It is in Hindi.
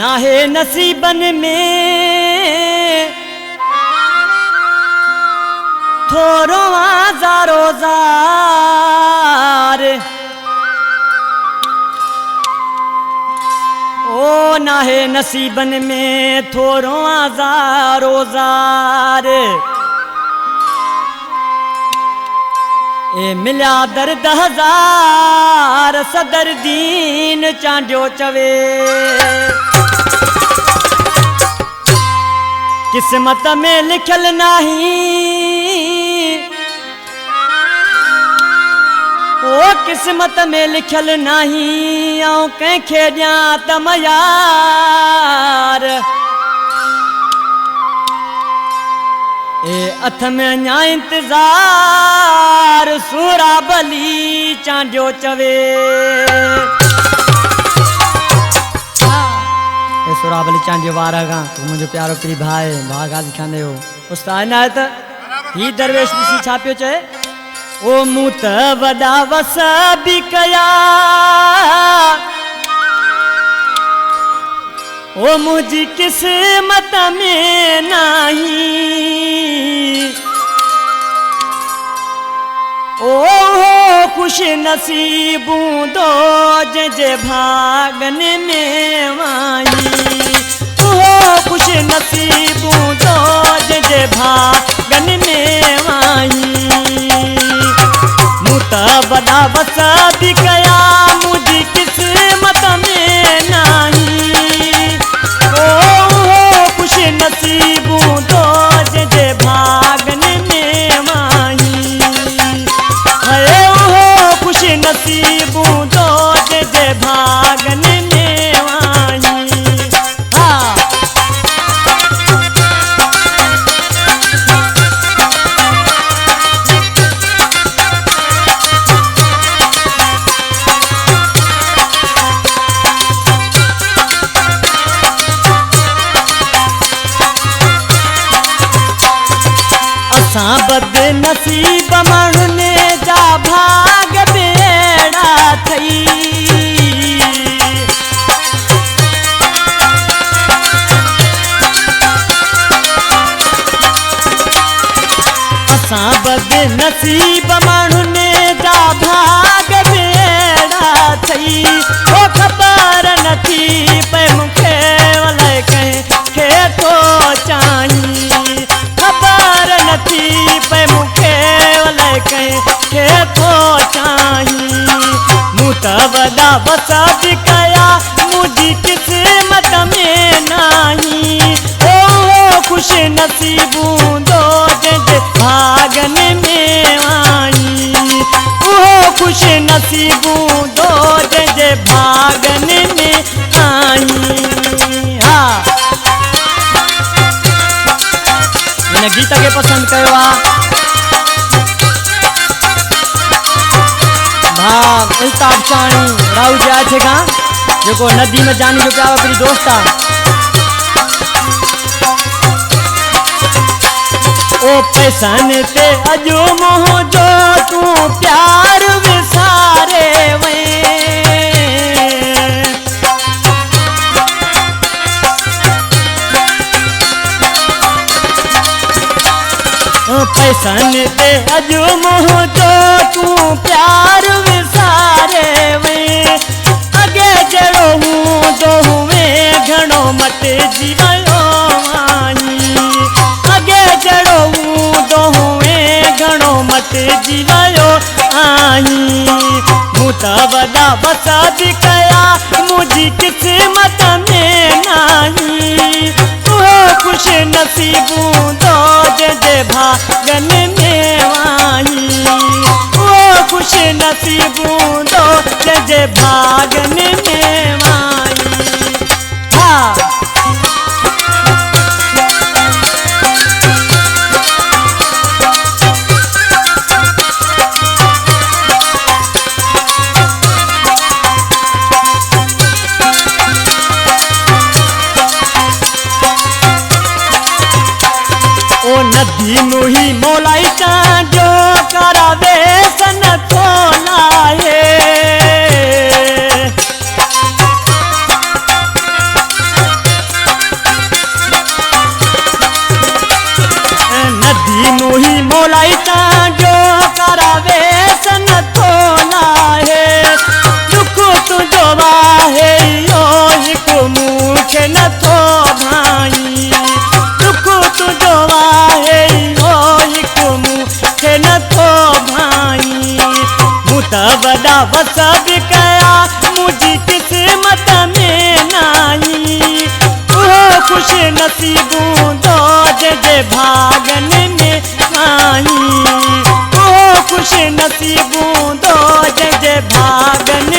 नाहे नसीबन में थोरो आज़ारो ज़ार ओ नाहे नसीबन में थोरो आज़ारो ज़ार ए मिलिया दर्द हजार सदर दीन चांडियो चवे किस्मत में लिखल नहीं ओ किस्मत में लिखल नहीं आऊं कंहिंखे ॾियां तम यार ए अथ में अञा इंतजार सूरा बली चांडियो चवे ए सूरा बली चांडियो वारा गा तू मुझे प्यारो प्री भाई भागा दिखाने हो उस्ताद ना त ही दरवेश ॾिसी छा पियो चए ओ मूं त वॾा वस बि कया ओ मुझी किस्मत में नहीं ओ खुश नसीबूं दो जे भागन में वाई ओ खुश नसीबूं दो जे भागन में वाई मूं त वॾा वस बि कया मुझी किस्मत में नहीं ओ खुश नसीबूं दो जे भागन में माही है ओ खुश नसीबूं दो जे भागन में माही हाँ असां बदनसीब माण्हुनि जा भाग बेड़ा थई असां बदनसीब माण्हुनि जा भाग बेड़ा थई ओ ख़बर नथी पए मूंखे अलाए कंहिंखे थो चाहीं खबर नथी पे मूंखे अलाए कंहिंखे थो चाहीं मूं त वॾा वस बि कया मुंहिंजी किस्मत में नहीं ओ खुश नसीबूं दो जे भागन में आई ओ खुश नसीबूं दो जे भागन में आई हाँ इन गीत के पसंद कयो भाव अल्ताफ चाणी राहु जा थे का जो नदी में जानी जो प्यावा अपनी दोस्ता ओ पैसन ते अजो मोह जो तू प्यार विसारे वे पैसन ते अजो मोह जो तू प्यार विसारे वे अगे जड़ो हूँ दो हुए घणो मट जीवयो आई अगे जड़ो हूँ दो हुए घणो मट जीवयो आई मूं त वॾा वस बि कया मुंहिंजी किस्मत में नहीं ओ खुश नसीबूं दो जे भागन में वाई ओ खुश नसीबूं दो जे भागन में वाई हाँ नदी मुही मोलाई चांजो करावे सन थोलाए तीनों ही मोलाई जो करावे सन तोला है दुख तू जो वाहे यो एक मुखे न तो भाई दुख तू जो वाहे यो एक मुखे न तो भाई मुत बड़ा बस बिकया मुझी किस्मत में नाई वो खुश नसीबों दो जे भागन में आई वो खुश नसीबों दो जे भागन